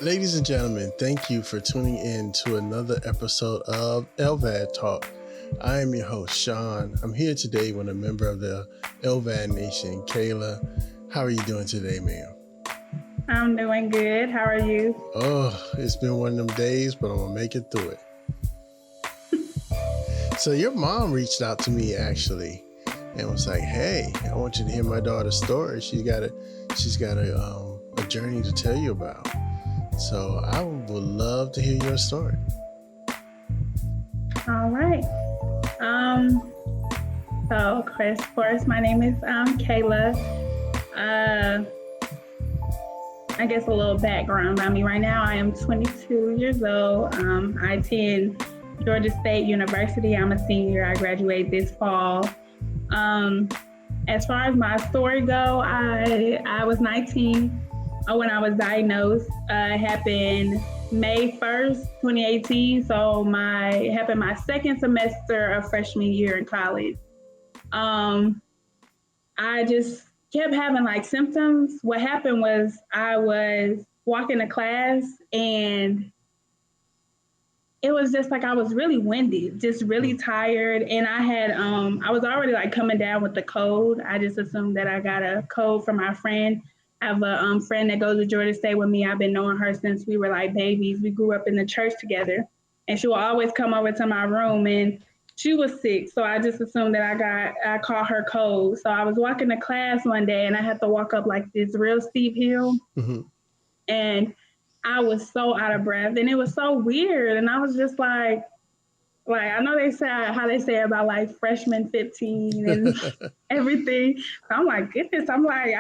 Ladies and gentlemen, thank you for tuning in to another episode of LVAD Talk. I am your host, Shawn. I'm here today with a member of the LVAD Nation, Kayla. How are you doing today, ma'am? I'm doing good. How are you? Oh, it's been one of them days, but I'm going to make it through it. So your mom reached out to me, actually, and was like, hey, I want you to hear my daughter's story. She's got a journey to tell you about. So I would love to hear your story. All right. So of course, my name is Kayla. I guess a little background about me. Right now, I am 22 years old. I attend Georgia State University. I'm a senior. I graduate this fall. As far as my story go, I was 19 when I was diagnosed. It happened May 1st, 2018. So it happened my second semester of freshman year in college. I just kept having like symptoms. What happened was I was walking to class and it was just like I was really winded, just really tired. And I was already like coming down with the cold. I just assumed that I got a cold from my friend. I have a friend that goes to Georgia State with me. I've been knowing her since we were like babies. We grew up in the church together. And she will always come over to my room and she was sick. So I just assumed that I caught her cold. So I was walking to class one day and I had to walk up like this real steep hill. Mm-hmm. And I was so out of breath and it was so weird. And I was just like I know they say how they say about like freshman 15 and everything. So I'm like, goodness, I'm like,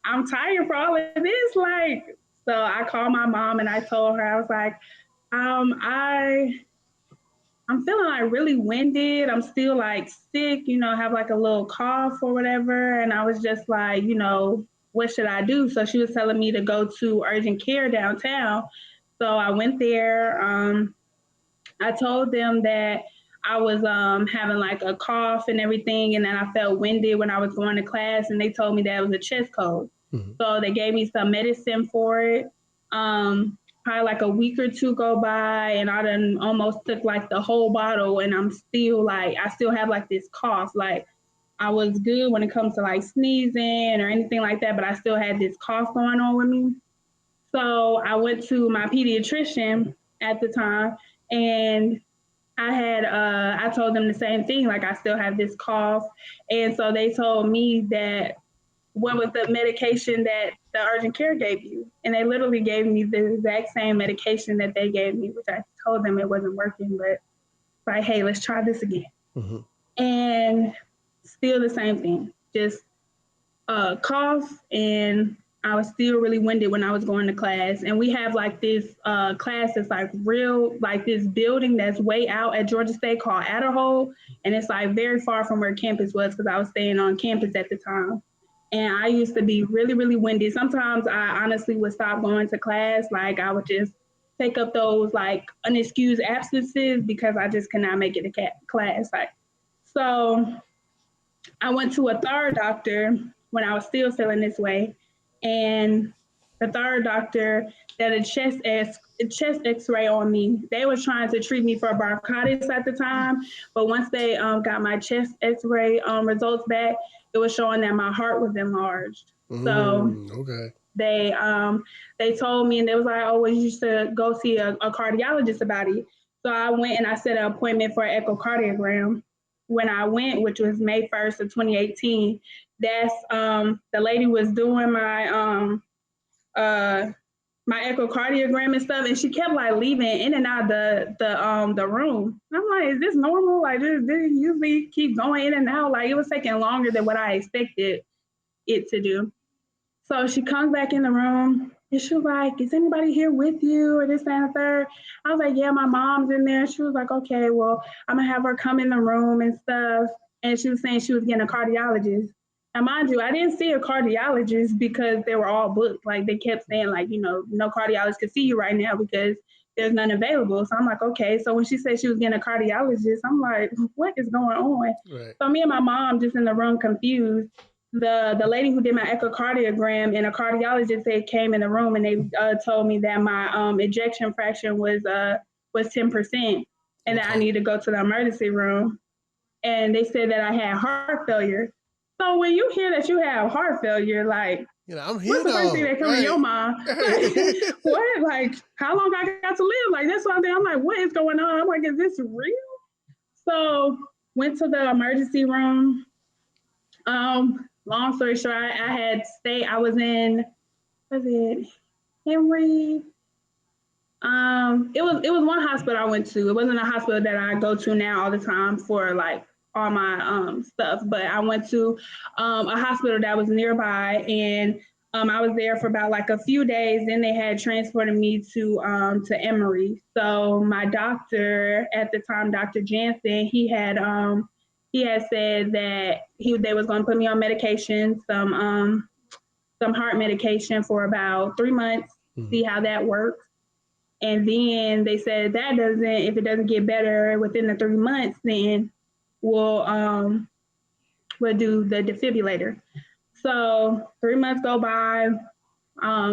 I'm tired for all of this. So I called my mom and I told her, I was like, I'm feeling like really winded. I'm still like sick, have like a little cough or whatever. And I was just like, what should I do? So she was telling me to go to urgent care downtown. So I went there. I told them that I was having like a cough and everything. And then I felt winded when I was going to class. And they told me that it was a chest cold. Mm-hmm. So they gave me some medicine for it. Probably like a week or two go by and I done almost took like the whole bottle and I'm still I still have like this cough. Like I was good when it comes to like sneezing or anything like that, but I still had this cough going on with me. So I went to my pediatrician at the time and I told them the same thing, like I still have this cough. And so they told me that what was the medication that the urgent care gave you? And they literally gave me the exact same medication that they gave me, which I told them it wasn't working, but like, hey, let's try this again. Mm-hmm. And still the same thing, just cough. And I was still really winded when I was going to class. And we have like this class that's like this building that's way out at Georgia State called Adderhole. And it's like very far from where campus was because I was staying on campus at the time. And I used to be really, really winded. Sometimes I honestly would stop going to class. Like I would just take up those like unexcused absences because I just could not make it to class. So I went to a third doctor when I was still feeling this way. And the third doctor did a chest x-ray on me. They were trying to treat me for bronchitis at the time. But once they got my chest x-ray results back, it was showing that my heart was enlarged. So okay. They told me and they was like, oh, well, you should go see a cardiologist about it. So I went and I set an appointment for an echocardiogram. When I went, which was May 1st of 2018, that's the lady was doing my my echocardiogram and stuff, and she kept like leaving in and out the room. And I'm like, is this normal? Like, this usually keep going in and out. Like, it was taking longer than what I expected it to do. So she comes back in the room and she was like, is anybody here with you or this, that, and the third? I was like, yeah, my mom's in there. She was like, okay, well, I'm gonna have her come in the room and stuff. And she was saying she was getting a cardiologist. And mind you, I didn't see a cardiologist because they were all booked. Like they kept saying, like, no cardiologist could see you right now because there's none available. So I'm like, okay. So when she said she was getting a cardiologist, I'm like, what is going on? Right. So me and my mom just in the room confused. The lady who did my echocardiogram and a cardiologist, they came in the room and they told me that my ejection fraction was 10%, and that I Okay. need to go to the emergency room. And they said that I had heart failure. So when you hear that you have heart failure, like, I'm what's here the first thing though. that comes to Right. your mind? Like, what? Like, how long I got to live? Like, that's something I'm like, what is going on? I'm like, is this real? So went to the emergency room. Long story short, I had stayed. I was in, was it Henry? It was one hospital I went to. It wasn't a hospital that I go to now all the time for like all my stuff, but I went to a hospital that was nearby, and I was there for about like a few days. Then they had transported me to Emory. So my doctor at the time, Dr. Jansen, he had said that they was going to put me on medication, some heart medication for about 3 months, Mhm. see how that works. And then they said if it doesn't get better within the 3 months, then we'll um we'll do the defibrillator. So 3 months go by.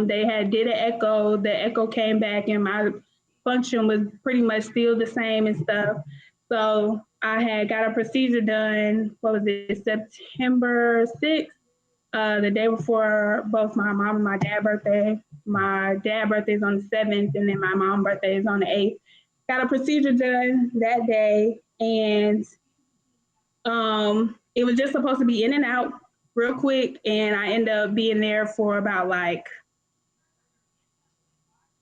They had did an echo. The echo came back, and my function was pretty much still the same and stuff. So I had got a procedure done. What was it? September 6th, the day before both my mom and my dad's birthday. My dad's birthday is on the 7th, and then my mom's birthday is on the 8th. Got a procedure done that day, and it was just supposed to be in and out real quick, and I ended up being there for about like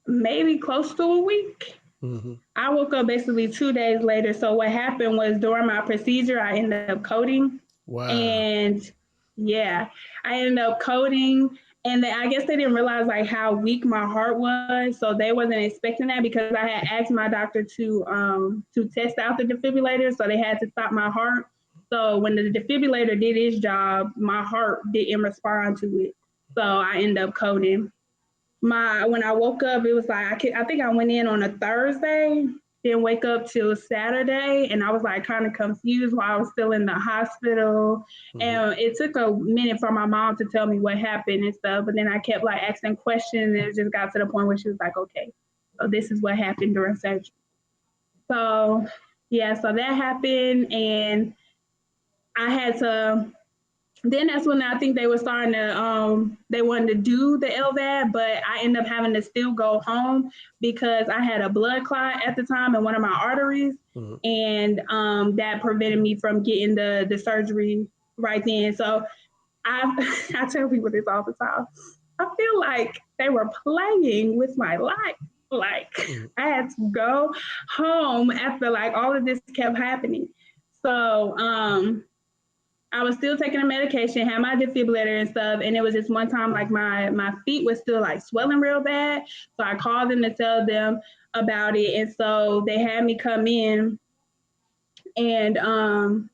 maybe close to a week. Mm-hmm. I woke up basically 2 days later. So what happened was during my procedure, I ended up coding, Wow. and yeah, I ended up coding. And I guess they didn't realize like how weak my heart was, so they wasn't expecting that because I had asked my doctor to test out the defibrillator, so they had to stop my heart. So when the defibrillator did its job, my heart didn't respond to it, so I ended up coding. When I woke up, it was like I think I went in on a Thursday, didn't wake up till Saturday, and I was like kind of confused while I was still in the hospital. Mm-hmm. And it took a minute for my mom to tell me what happened and stuff, but then I kept like asking questions, and it just got to the point where she was like, "Okay, so this is what happened during surgery." So yeah, so that happened, and I had to then that's when I think they were starting to they wanted to do the LVAD, but I ended up having to still go home because I had a blood clot at the time in one of my arteries, Mm-hmm. and that prevented me from getting the surgery right then. So I I tell people this all the time. I feel like they were playing with my life. Like Mm-hmm. I had to go home after like all of this kept happening. So I was still taking the medication, had my defibrillator and stuff, and it was just one time like my feet was still like swelling real bad. So I called them to tell them about it, and so they had me come in, and and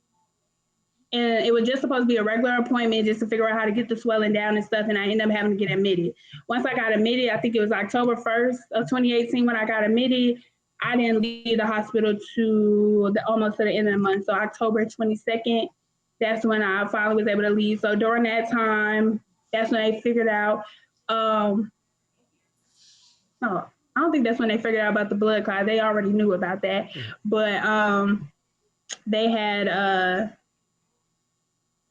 it was just supposed to be a regular appointment just to figure out how to get the swelling down and stuff. And I ended up having to get admitted. Once I got admitted, I think it was October 1st of 2018 when I got admitted. I didn't leave the hospital to almost to the end of the month. So October 22nd, that's when I finally was able to leave. So during that time, that's when they figured out. No, I don't think that's when they figured out about the blood clot. They already knew about that, Mm-hmm. but they had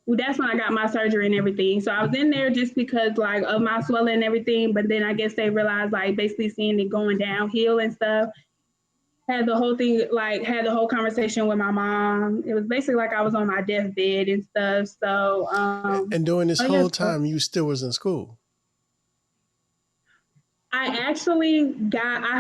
well, that's when I got my surgery and everything. So I was in there just because like of my swelling and everything. But then I guess they realized like basically seeing it going downhill and stuff. Had the whole conversation with my mom. It was basically like I was on my deathbed and stuff. So And during this oh yeah, whole so time, you still was in school. I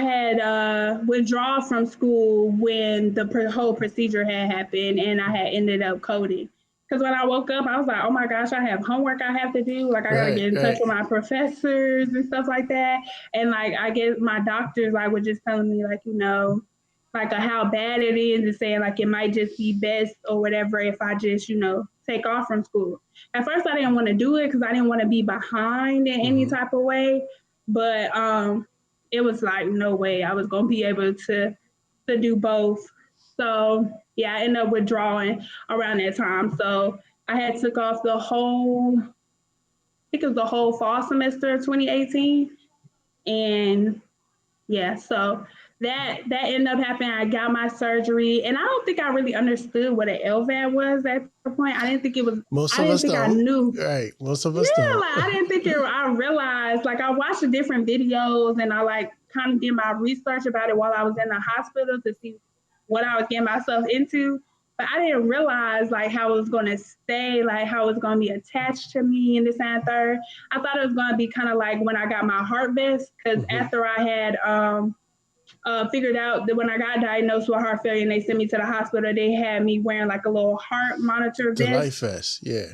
had withdrawal from school when the whole procedure had happened, and I had ended up coding. Because when I woke up, I was like, oh my gosh, I have homework I have to do. Like, I got to Right. get in touch Right. with my professors and stuff like that. And, like, I guess my doctors, like, were just telling me, like, like how bad it is and saying, like, it might just be best or whatever if I just, take off from school. At first, I didn't want to do it because I didn't want to be behind in any Mm-hmm. type of way. But it was like no way I was gonna be able to do both. So yeah, I ended up withdrawing around that time. So I had took off the whole, I think it was the whole fall semester of 2018, and yeah, so that ended up happening. I got my surgery, and I don't think I really understood what an LVAD was at the point. I didn't think it was. I Most didn't of think us I don't. knew. Right. Most of us Yeah, don't. like I didn't think it. I realized, like I watched the different videos, and I like kind of did my research about it while I was in the hospital to see what I was getting myself into. But I didn't realize like how it was going to stay, like how it was going to be attached to me and this and third. I thought it was going to be kind of like when I got my heart vest, because Mm-hmm. after I had figured out that when I got diagnosed with heart failure and they sent me to the hospital, they had me wearing like a little heart monitor The vest. life vest. Yeah.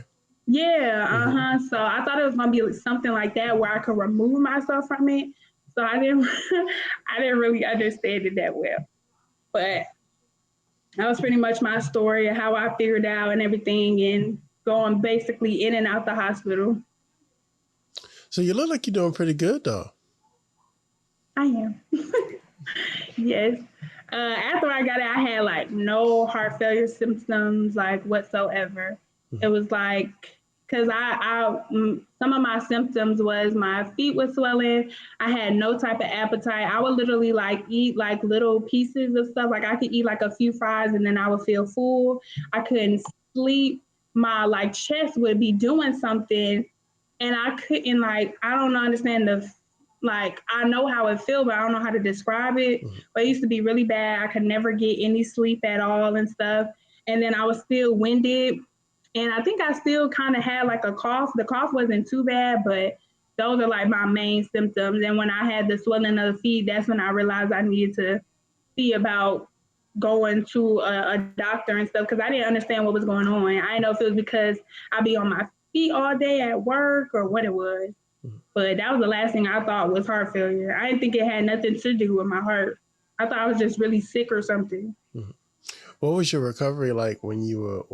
Yeah, Mm-hmm. So I thought it was gonna be something like that where I could remove myself from it. So I didn't, I didn't really understand it that well. But that was pretty much my story of how I figured out and everything, and going basically in and out the hospital. So you look like you're doing pretty good, though. I am. Yes. After I got it, I had like no heart failure symptoms like whatsoever. It Mm-hmm. was like because some of my symptoms was my feet was swelling. I had no type of appetite. I would literally like eat like little pieces of stuff. Like I could eat like a few fries and then I would feel full. I couldn't sleep. My like chest would be doing something and I couldn't like I don't understand the like I know how it feels, but I don't know how to describe it. Mm-hmm. But it used to be really bad. I could never get any sleep at all and stuff. And then I was still winded. And I think I still kind of had like a cough. The cough wasn't too bad, but those are like my main symptoms. And when I had the swelling of the feet, that's when I realized I needed to see about going to a doctor and stuff because I didn't understand what was going on. I didn't know if it was because I'd be on my feet all day at work or what it was. But that was the last thing I thought was heart failure. I didn't think it had nothing to do with my heart. I thought I was just really sick or something. Mm-hmm. What was your recovery like when you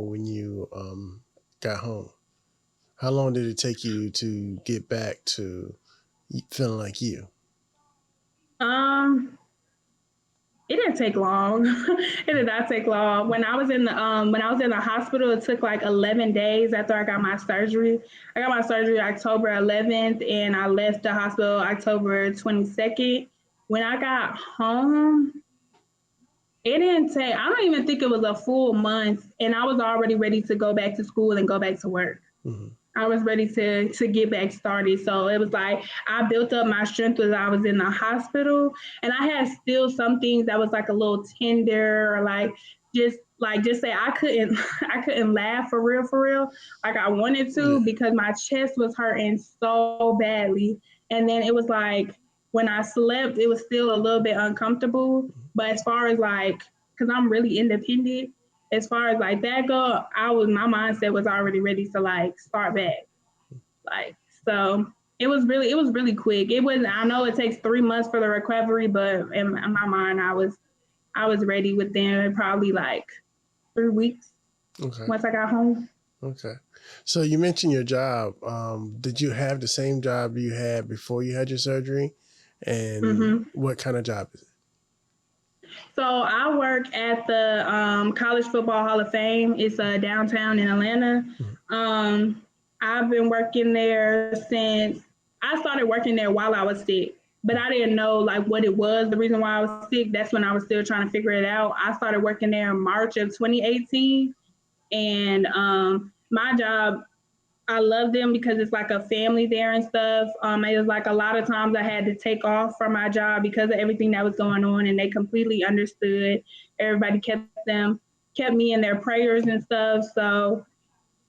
got home? How long did it take you to get back to feeling like you? Um, it didn't take long. It did not take long. When I was in the hospital, it took like 11 days after I got my surgery. I got my surgery October 11th, and I left the hospital October 22nd. When I got home, it didn't take. I don't even think it was a full month, and I was already ready to go back to school and go back to work. Mm-hmm. I was ready to get back started. So it was like I built up my strength as I was in the hospital, and I had still some things that was like a little tender, or just say I couldn't I couldn't laugh for real, like I wanted Yeah. to because my chest was hurting so badly, and then it was like when I slept, it was still a little bit uncomfortable. But as far as like, because I'm really independent, as far as like that go, my mindset was already ready to like start back. Like so it was really quick. It was I know it takes 3 months for the recovery, but in my mind I was ready within probably like 3 weeks Okay. once I got home. Okay. So you mentioned your job. Did you have the same job you had before you had your surgery? And Hmm. what kind of job is it? So I work at the College Football Hall of Fame. It's downtown in Atlanta. Mm-hmm. Um, I've been working there since I started working there while I was sick, but I didn't know like what it was. The reason why I was sick, that's when I was still trying to figure it out. I started working there in March of 2018, and my job I love them because it's like a family there and stuff. It was like a lot of times I had to take off from my job because of everything that was going on, and they completely understood. Everybody kept me in their prayers and stuff. So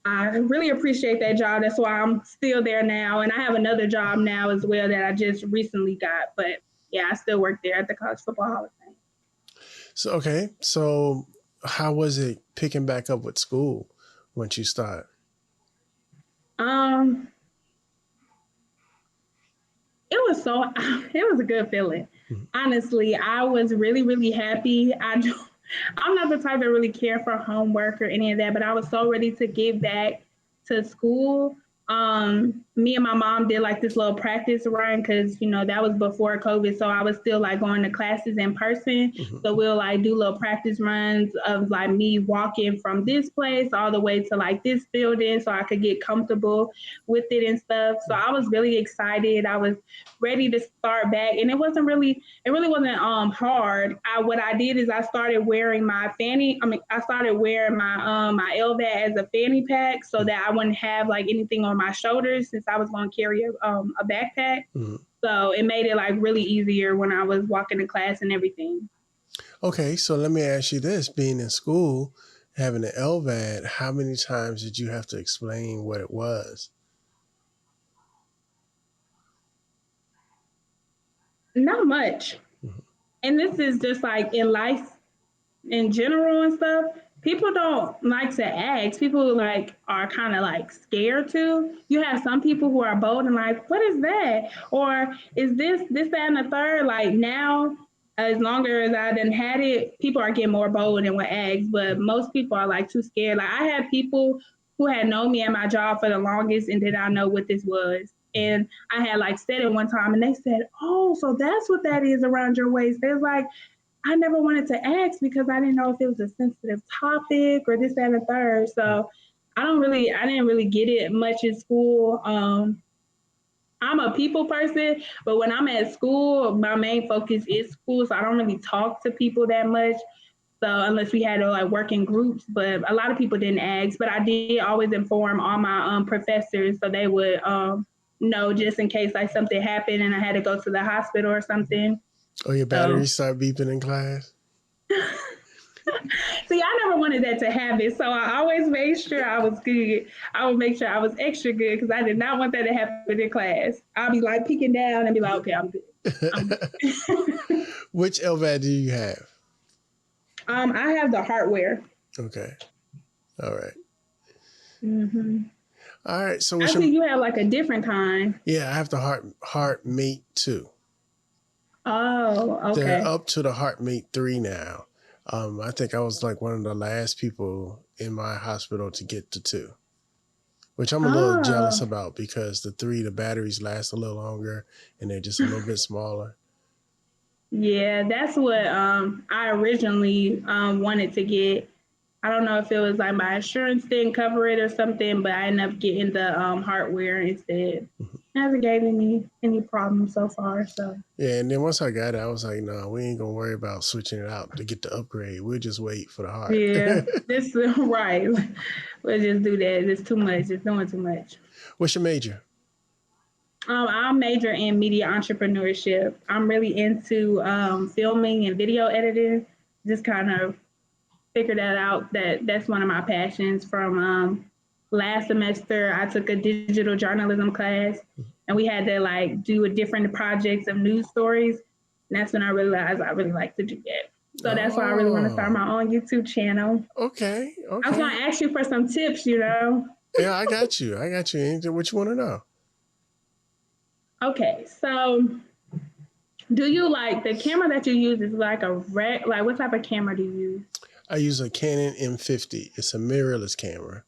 I really appreciate that job. That's why I'm still there now, and I have another job now as well that I just recently got. But yeah, I still work there at the College Football Hall of Fame. So okay. So how was it picking back up with school once you start? Um, it was so it was a good feeling. Mm-hmm. Honestly, I was really happy. I I'm not the type that really care for homework or any of that, but I was so ready to give back to school. Me and my mom did like this little practice run because that was before COVID, so I was still like going to classes in person. Mhm. So we'll like do little practice runs of like me walking from this place all the way to like this building, so I could get comfortable with it and stuff. So I was really excited. I was ready to start back, and it really wasn't hard. What I did is I started wearing my fanny. I started wearing my LVAD as a fanny pack so that I wouldn't have like anything on my shoulders since I was going to carry a backpack. Mhm. So it made it like really easier when I was walking to class and everything. Okay, so let me ask you this: being in school, having an LVAD, how many times did you have to explain what it was? Not much. Mhm. And this is just like in life in general and stuff, people don't like to ask. People like are kind of like scared to. You have some people who are bold and like, what is that? Or is this, that, and the third? Like now, as longer as I done had it, people are getting more bold and will ask. But most people are like too scared. Like I had people who had known me at my job for the longest and did not know what this was. And I had like said it one time and they said, oh, so that's what that is around your waist. They was like, I never wanted to ask because I didn't know if it was a sensitive topic or this, that, and the third. So I didn't really get it much in school. I'm a people person, but when I'm at school, my main focus is school. So I don't really talk to people that much. So unless we had to like work in groups, but a lot of people didn't ask. But I did always inform all my professors so they would know just in case like something happened and I had to go to the hospital or something. Or your So batteries start beeping in class? see, I never wanted that to happen, so I always made sure I was good. I would make sure I was extra good because I did not want that to happen in class. I'll be like peeking down and be like, okay, I'm good. I'm good. Which LVAD do you have? I have the hardware. Okay. All right. Mm-hmm. All right. So I what's see your? you have like a different kind. Yeah, I have the HeartMate 2. Oh, They're okay. up to the HeartMate 3 now. I think I was like one of the last people in my hospital to get the 2, which I'm a little jealous Oh, about because the 3, the batteries last a little longer and they're just a little bit smaller. yeah, that's what I originally wanted to get. I don't know if it was like my insurance didn't cover it or something, but I ended up getting the hardware instead. It hasn't given me any problems so far. So Yeah, and then once I got it, I was like, no, we ain't gonna worry about switching it out to get the upgrade. We'll just wait for the heart. yeah, this right. We'll just do that. It's too much. It's doing too much. What's your major? I major in media entrepreneurship. I'm really into filming and video editing. Just kind of figured that out. That's one of my passions. From last semester, I took a digital journalism class, and we had to like do a different projects of news stories. And that's when I realized I really like to do that. So that's why I really want to start Oh, my own YouTube channel. okay, I was going okay. to ask you for some tips. Yeah, I got you. I got you. Anything what you want to know? Okay, so do you like the camera that you use is like like what type of camera do you use? I use a Canon M50. It's a mirrorless camera,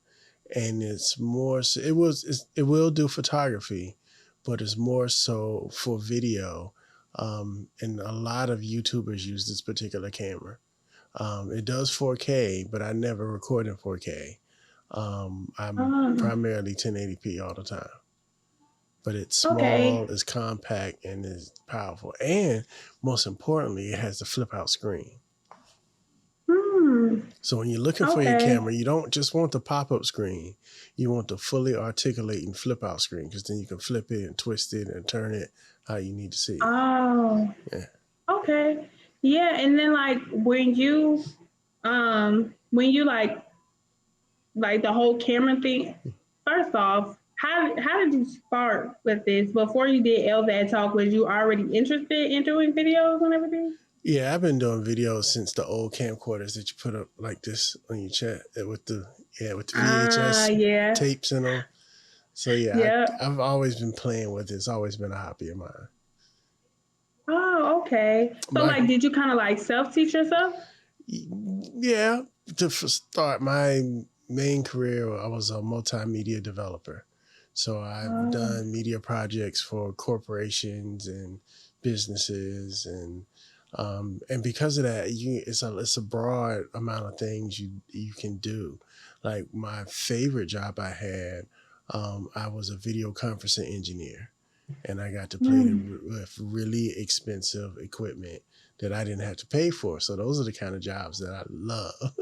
and it's more. So it will do photography, but it's more so for video. And a lot of YouTubers use this particular camera. It does 4K, but I never record in 4K. I'm Oh, primarily 1080p all the time. But it's okay. small, it's compact, and it's powerful. And most importantly, it has the flip out screen. Hmm. So when you're looking for your Okay. camera, you don't just want the pop up screen. You want the fully articulating flip out screen because then you can flip it and twist it and turn it how you need to see it. Oh, Yeah. okay. Yeah, and then like when you like the whole camera thing, first off, how did you start with this? Before you did LVAD Talk, was you already interested in doing videos and everything? Yeah, I've been doing videos since the old camcorders that you put up like this on your chat with the Ah, VHS yeah. tapes in them. So yeah, Yep. I've always been playing with it. It's always been a hobby of mine. Oh, okay. So But like did you kind of like self-teach yourself? Yeah, to start my main career, I was a multimedia developer. So I've Oh. done media projects for corporations and businesses, and because of that, it's a broad amount of things you can do. Like my favorite job I had, I was a video conferencing engineer, and I got to play Mm. with really expensive equipment that I didn't have to pay for. So those are the kind of jobs that I love.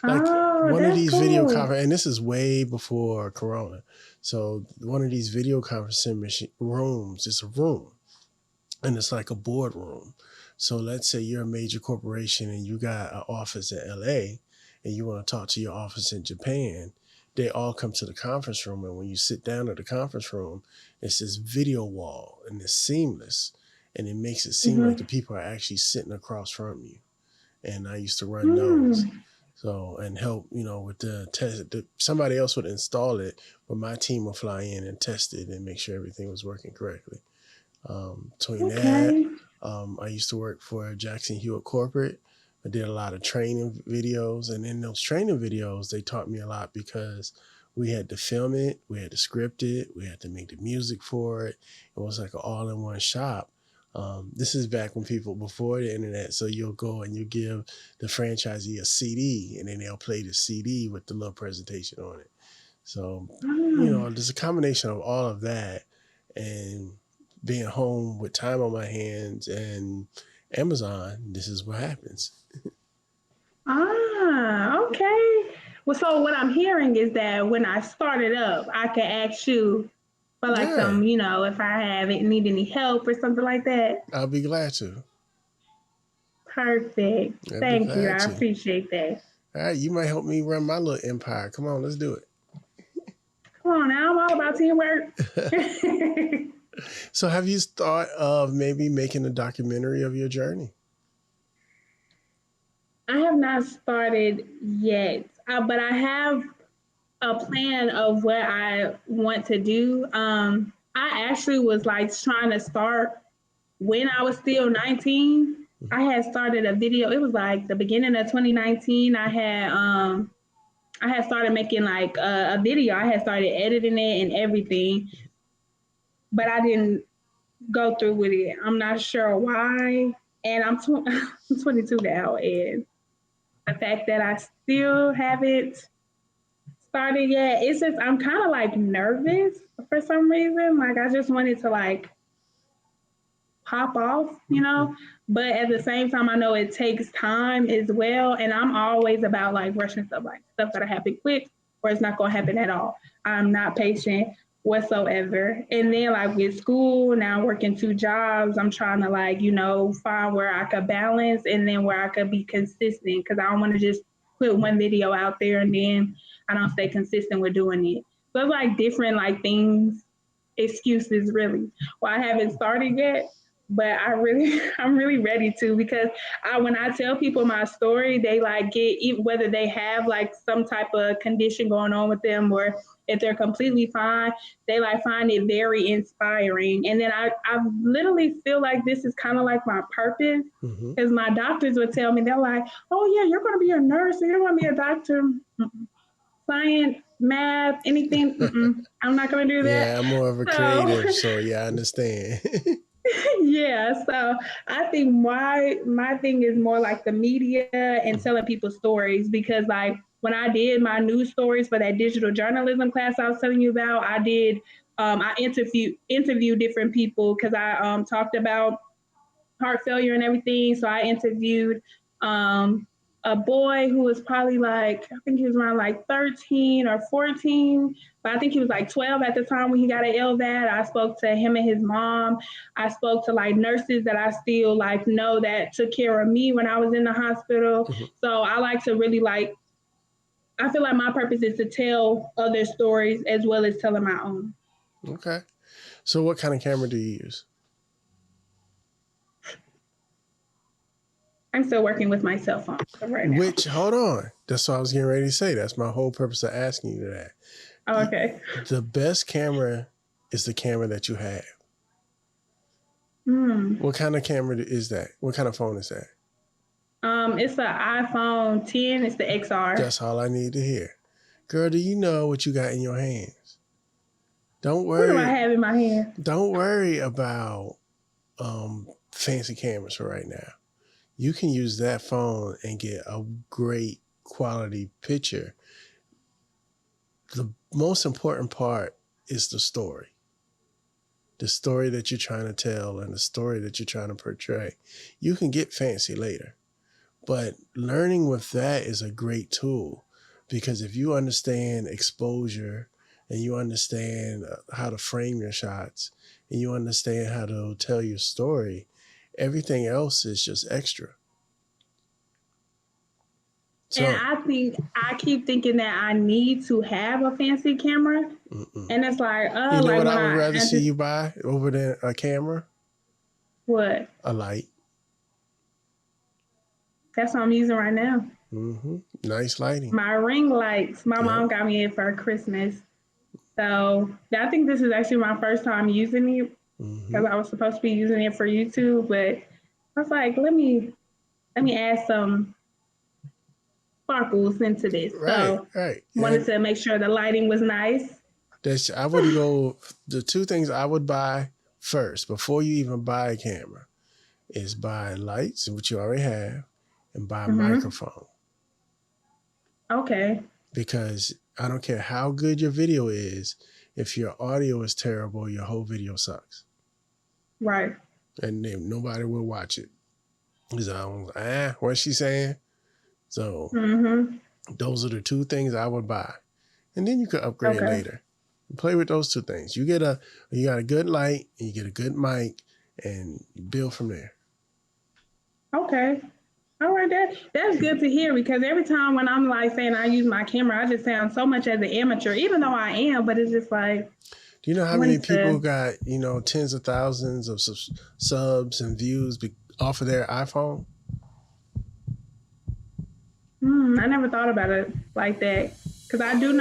Like Oh, one of that's these video cool. conference, and this is way before Corona. So one of these video conferencing rooms is a room, and it's like a boardroom. So let's say you're a major corporation and you got an office in LA, and you want to talk to your office in Japan. They all come to the conference room, and when you sit down at the conference room, it's this video wall, and it's seamless, and it makes it seem like Mm-hmm. the people are actually sitting across from you. And I used to run those. Mm. So, and help, with the test. Somebody else would install it, but my team would fly in and test it and make sure everything was working correctly. Between that, Okay. I used to work for Jackson Hewitt Corporate. I did a lot of training videos, and in those training videos, they taught me a lot because we had to film it, we had to script it, we had to make the music for it. It was like an all-in-one shop. This is back when people before the internet, so you'll go and you give the franchisee a CD, and then they'll play the CD with the little presentation on it. So, Mm. there's a combination of all of that and being home with time on my hands and Amazon. This is what happens. Okay. Well, so what I'm hearing is that when I started up, I could ask you for like Yeah, some, if I have it, need any help or something like that. I'll be glad to. Perfect. I'll be Thank you. glad I to. appreciate that. All right, you might help me run my little empire. Come on, let's do Come on now, I'm all about teamwork. it. So, have you thought of maybe making a documentary of your journey? I have not started yet, but I have a plan of what I want to do. I actually was like trying to start when I was still 19. I had started a video. It was like the beginning of 2019. I had started making like a video. I had started editing it and everything, but I didn't go through with it. I'm not sure why. And I'm 22 now, and the fact that I still haven't started yet, it's just I'm kind of like nervous for some reason. Like I just wanted to like pop off. But at the same time, I know it takes time as well. And I'm always about like rushing stuff, like stuff that happen quick or it's not going to happen at all. I'm not patient whatsoever. And then like with school, now working two jobs, I'm trying to like, find where I could balance and then where I could be consistent because I don't want to just put one video out there and then I don't stay consistent with doing it. So it's like different like things, excuses really. Well, I haven't started yet, but I'm really ready to because when I tell people my story, they like get whether they have like some type of condition going on with them or if they're completely fine, they like find it very inspiring. And then I literally feel like this is kind of like my purpose Mm-hmm. because my doctors would tell me they're like, oh yeah, you're going to be a nurse, you're going to be a doctor. Mm-mm. Science, math, anything. I'm not going to do that. Yeah, I'm more of a So creative, so yeah, I understand. yeah, so I think my thing is more like the media and telling people stories because like when I did my news stories for that digital journalism class I was telling you about, I interviewed different people because I talked about heart failure and everything. So I interviewed um, a boy who was probably like, I think he was around like 13 or 14, but I think he was like 12 at the time when he got an LVAD. I spoke to him and his mom. I spoke to like nurses that I still like know that took care of me when I was in the hospital. Mhm. So I like to really like, I feel like my purpose is to tell other stories as well as telling my own. Okay. So, what kind of camera do you use? I'm still working with my cell phone right now. Hold on. That's what I was getting ready to say. That's my whole purpose of asking you that. Oh, okay. The best camera is the camera that you have. Hmm. What kind of camera is that? What kind of phone is that? It's an iPhone 10. It's the XR. That's all I need to hear. Girl, do you know what you got in your hands? Don't What do I worry. have in my hand? Don't worry about fancy cameras for right now. You can use that phone and get a great quality picture. The most important part is the story that you're trying to tell and the story that you're trying to portray. You can get fancy later, but learning with that is a great tool, because if you understand exposure and you understand how to frame your shots and you understand how to tell your story, everything else is just extra. So, And I keep thinking that I need to have a fancy camera. And it's like, you know like what when I would rather see you buy over than a camera? What? A light. That's what I'm using right now. Nice lighting. My ring lights. My mom got me it for Christmas. So I think this is actually my first time using it, because I was supposed to be using it for YouTube, but I was like, let me add some sparkles into this. Right. Wanted to make sure the lighting was nice. I wouldn't go. The two things I would buy first before you even buy a camera is buy lights, which you already have, and buy a microphone. Okay. Because I don't care how good your video is, if your audio is terrible, your whole video sucks. Right. And then nobody will watch it. So, what's she saying? So those are the two things I would buy. And then you could upgrade later. Play with those two things. You got a good light and you get a good mic and you build from there. Okay. All right, that's good to hear, because every time when I'm like saying I use my camera, I just sound so much as an amateur, even though I am, but it's just like. Do you know how many people got, tens of thousands of subs and views off of their iPhone? I never thought about it like that. Because I do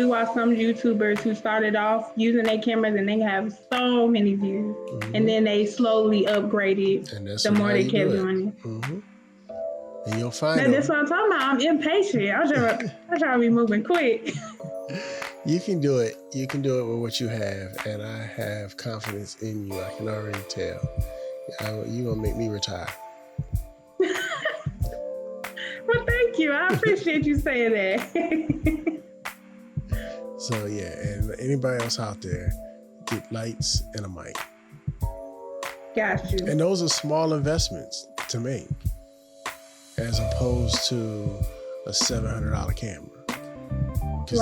watch some YouTubers who started off using their cameras and they have so many views. And then they slowly upgraded the more they kept doing it. And you'll find that's what I'm talking about. I'm impatient. I'm trying to be moving quick. You can do it. You can do it with what you have. And I have confidence in you. I can already tell. You're going to make me retire. Well, thank you. I appreciate you saying that. So, yeah. And anybody else out there, get lights and a mic. Got you. And those are small investments to make, as opposed to a $700 camera. Because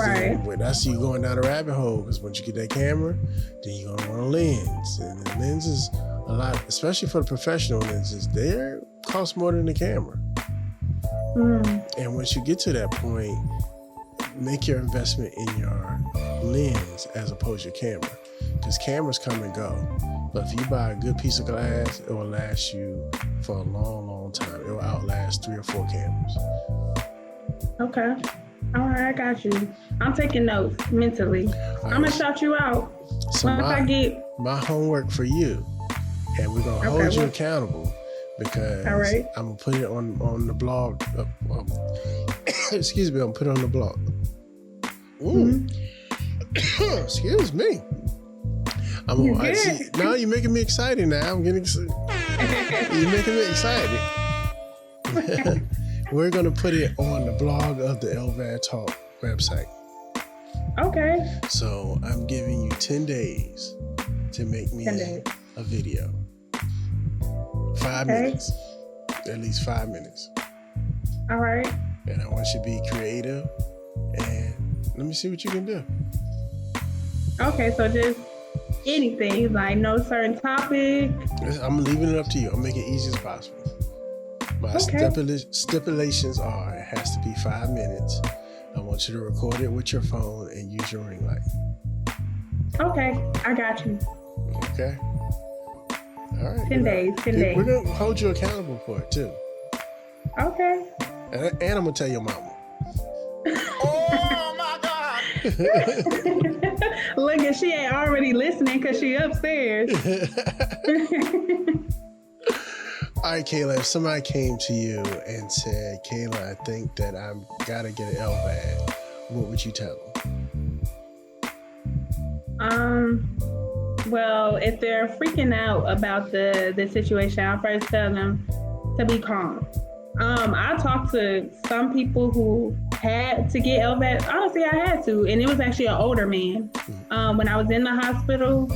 that's you going down a rabbit hole. Because once you get that camera, then you're going to want a lens. And the lenses, a lot, especially for the professional lenses, they cost more than the camera. And once you get to that point, make your investment in your lens as opposed to your camera. Because cameras come and go. But if you buy a good piece of glass, it will last you for a long, long time. It will outlast 3 or 4 cameras. Okay. All right, I got you. I'm taking notes mentally. I'm going to shout you out. So my homework for you, and we're going to hold you accountable, because I'm going to put it on the blog. Excuse me, I'm going to put it on the blog. Excuse me. Now you're making me excited now. I'm getting excited. You're making me excited. We're going to put it on the blog of the LVAD Talk website. Okay. So I'm giving you 10 days to make me a video. 5 minutes. At least 5 minutes. All right. And I want you to be creative. And let me see what you can do. Okay, so just anything, like no certain topic. I'm leaving it up to you. I'll make it easy as possible. My stipulations are, it has to be 5 minutes. I want you to record it with your phone and use your ring light. Okay, I got you. Okay. All right. 10 days. We're going to hold you accountable for it too. Okay. And I'm going to tell your mama. Oh my God. Look, at she ain't already listening because she upstairs. All right, Kayla, if somebody came to you and said, Kayla, I think that I'm gotta get an LVAD, what would you tell them? Well, if they're freaking out about the situation, I'll first tell them to be calm. I talked to some people who had to get LVAD. Honestly, I had to, and it was actually an older man. When I was in the hospital,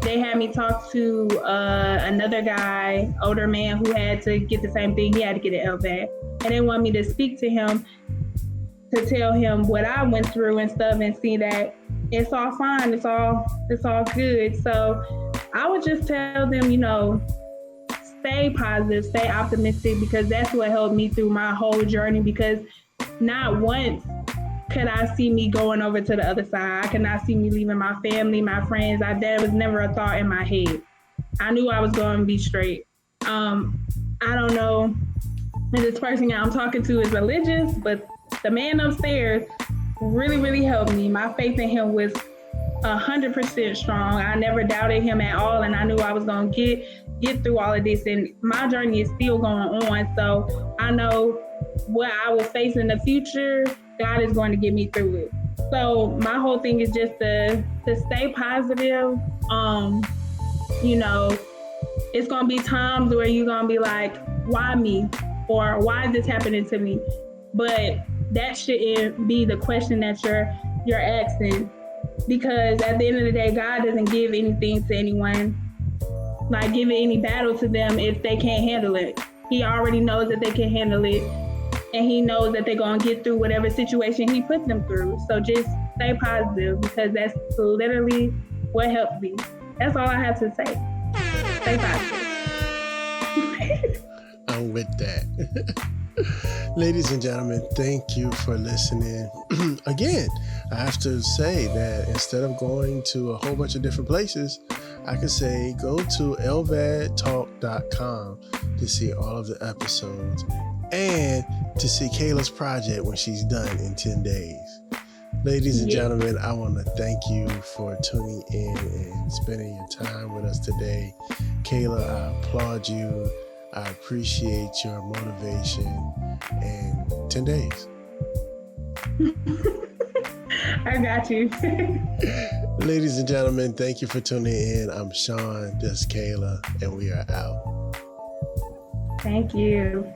they had me talk to another guy, older man, who had to get the same thing. He had to get an LVAD, and they want me to speak to him to tell him what I went through and stuff, and see that it's all fine, it's all good. So I would just tell them, stay positive, stay optimistic, because that's what helped me through my whole journey. Because not once could I see me going over to the other side. I could not see me leaving my family, my friends. There was never a thought in my head. I knew I was going to be straight. I don't know if this person I'm talking to is religious, but the man upstairs really, really helped me. My faith in him was 100% strong. I never doubted him at all, and I knew I was going to get through all of this, and my journey is still going on. So I know what I will face in the future, God is going to get me through it. So my whole thing is just to stay positive. It's going to be times where you're going to be like, why me? Or why is this happening to me? But that shouldn't be the question that you're asking, because at the end of the day, God doesn't give anything to anyone, like giving any battle to them if they can't handle it. He already knows that they can handle it, and he knows that they're going to get through whatever situation he puts them through. So just stay positive, because that's literally what helped me. That's all I have to say. Stay positive. I'm with that. Ladies and gentlemen, thank you for listening. Again, I have to say that instead of going to a whole bunch of different places, I could say go to LVADtalk.com to see all of the episodes and to see Kayla's project when she's done in 10 days. Ladies and gentlemen, I want to thank you for tuning in and spending your time with us today. Kayla, I applaud you. I appreciate your motivation, and 10 days. I got you. Ladies and gentlemen, thank you for tuning in. I'm Shawn, this is Kayla, and we are out. Thank you.